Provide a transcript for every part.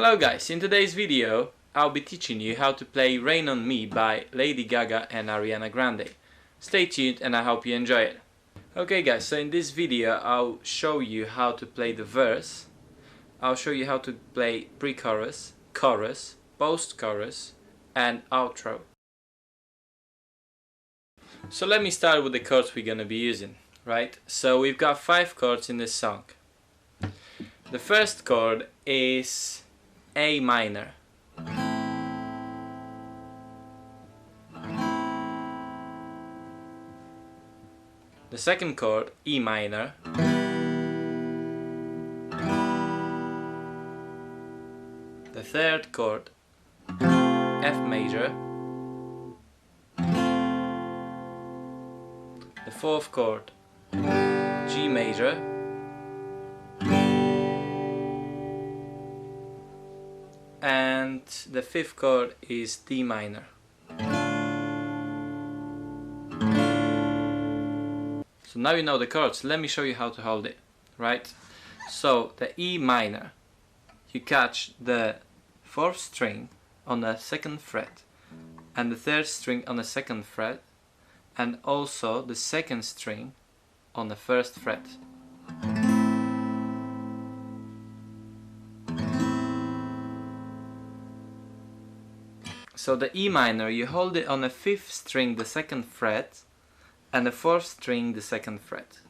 Hello guys, in today's video I'll be teaching you how to play Rain on Me by Lady Gaga and Ariana Grande. Stay tuned and I hope you enjoy it. Okay guys, so in this video I'll show you how to play the verse, I'll show you how to play pre-chorus, chorus, post-chorus and outro. So let me start with the chords we're gonna be using, right? So we've got 5 chords in this song. The first chord is A minor. The second chord, E minor. The third chord, F major. The fourth chord, G major. And the fifth chord is D minor. So now you know the chords, let me show you how to hold it, right? So the E minor, you catch the 4th string on the 2nd fret and the 3rd string on the 2nd fret and also the 2nd string on the 1st fret. So the E minor, you hold it on the 5th string, the 2nd fret, and the 4th string, the 2nd fret.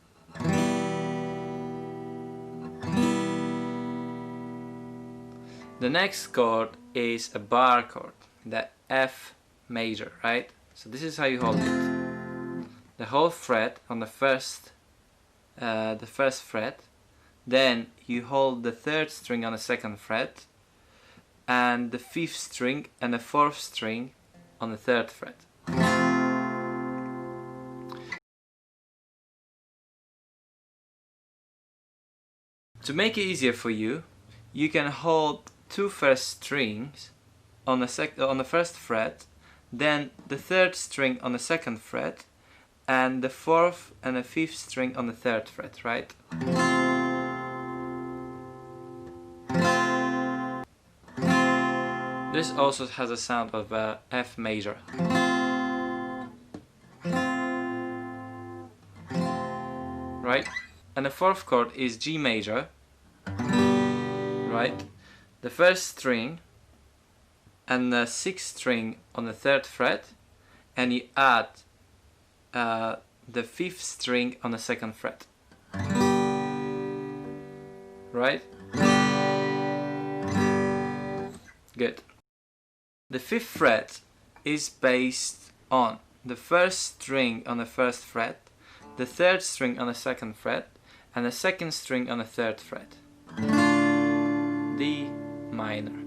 The next chord is a bar chord, the F major, right? So this is how you hold it. The whole fret on the first fret, then you hold the 3rd string on the 2nd fret, and the 5th string and the 4th string on the 3rd fret. To make it easier for you, you can hold 2 first strings on the 1st fret, then the 3rd string on the 2nd fret, and the 4th and the 5th string on the 3rd fret, right? This also has a sound of F major. Right? And the 4th chord is G major. Right? The 1st string and the 6th string on the 3rd fret, and you add the 5th string on the 2nd fret. Right? Good. The 5th fret is based on the 1st string on the 1st fret, the 3rd string on the 2nd fret, and the 2nd string on the 3rd fret. D minor.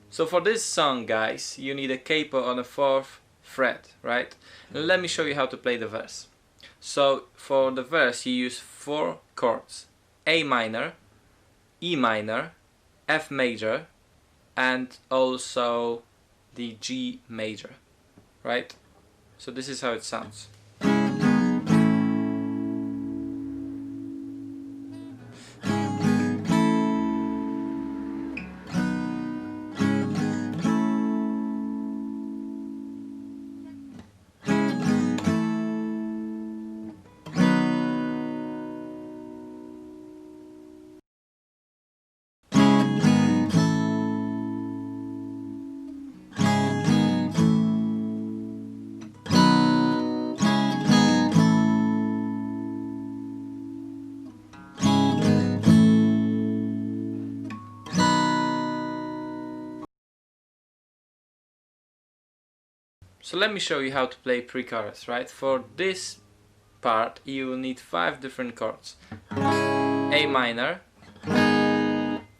So for this song, guys, you need a capo on the 4th fret, right? Let me show you how to play the verse. So for the verse you use 4 chords: A minor, E minor, F major, and also the G major, right? So this is how it sounds. So let me show you how to play pre-chorus, right? For this part you will need 5 different chords: A minor,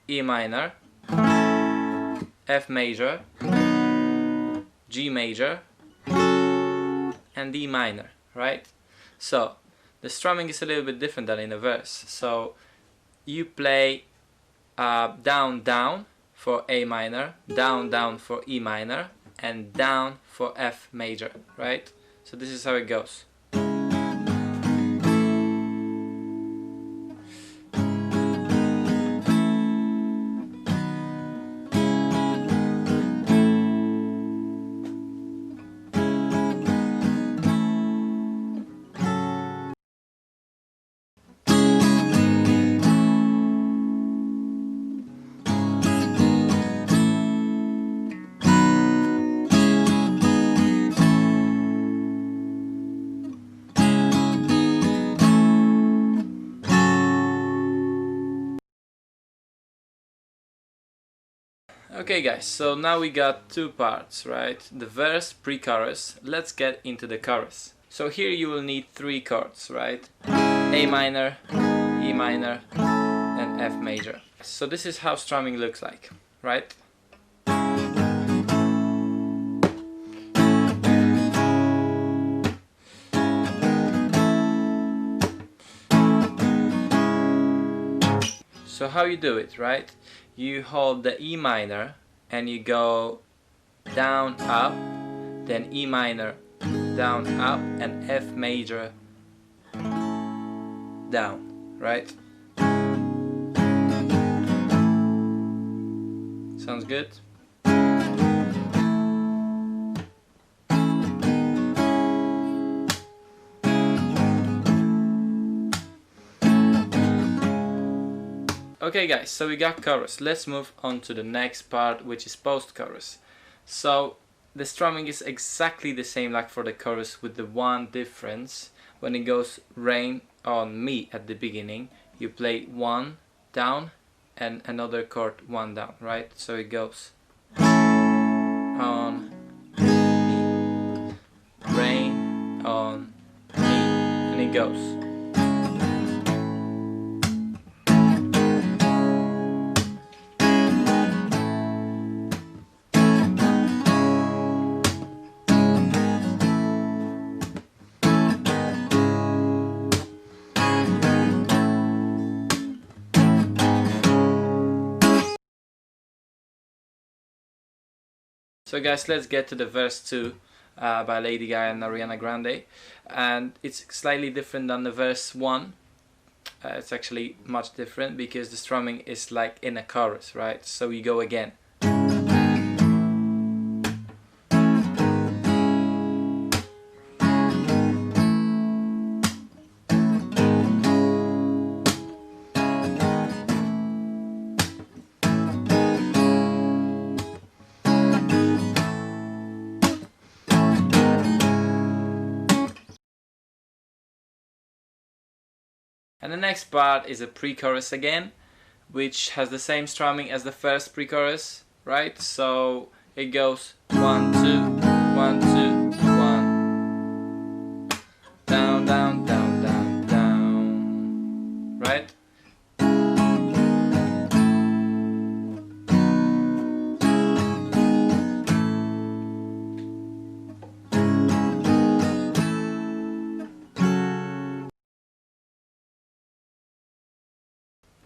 E minor, F major, G major, and D minor, right? So the strumming is a little bit different than in a verse. So you play down down for A minor, down down for E minor, and down for F major, right? So this is how it goes. Okay guys, so now we got two parts, right? The verse, pre-chorus. Let's get into the chorus. So here you will need three chords, right? A minor, E minor, and F major. So this is how strumming looks like, right? So how you do it, right? You hold the E minor and you go down, up, then E minor, down, up, and F major, down, right? Sounds good? Okay guys, so we got chorus. Let's move on to the next part, which is post-chorus. So the strumming is exactly the same like for the chorus, with the one difference. When it goes rain on me at the beginning, you play one down and another chord one down, right? So it goes on me, rain on me, and it goes. So guys, let's get to the verse 2 by Lady Gaga and Ariana Grande, and it's slightly different than the verse 1. It's actually much different because the strumming is like in a chorus, right? So you go again. And the next part is a pre-chorus again, which has the same strumming as the first pre-chorus, right? So it goes 1, 2, 1, 2, 1, down, down, down, down, down, right?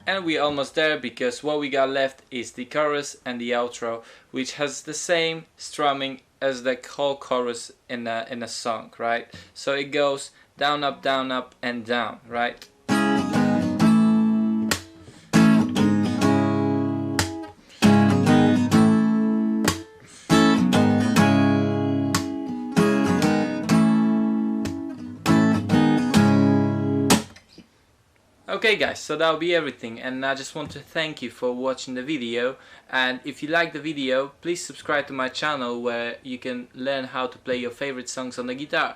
And we're almost there, because what we got left is the chorus and the outro, which has the same strumming as the whole chorus in a song, right? So it goes down, up, and down, right? Okay guys, so that'll be everything, and I just want to thank you for watching the video. And if you like the video, please subscribe to my channel, where you can learn how to play your favorite songs on the guitar.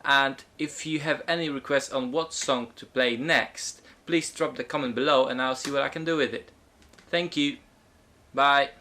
And if you have any requests on what song to play next, please drop the comment below and I'll see what I can do with it. Thank you. Bye.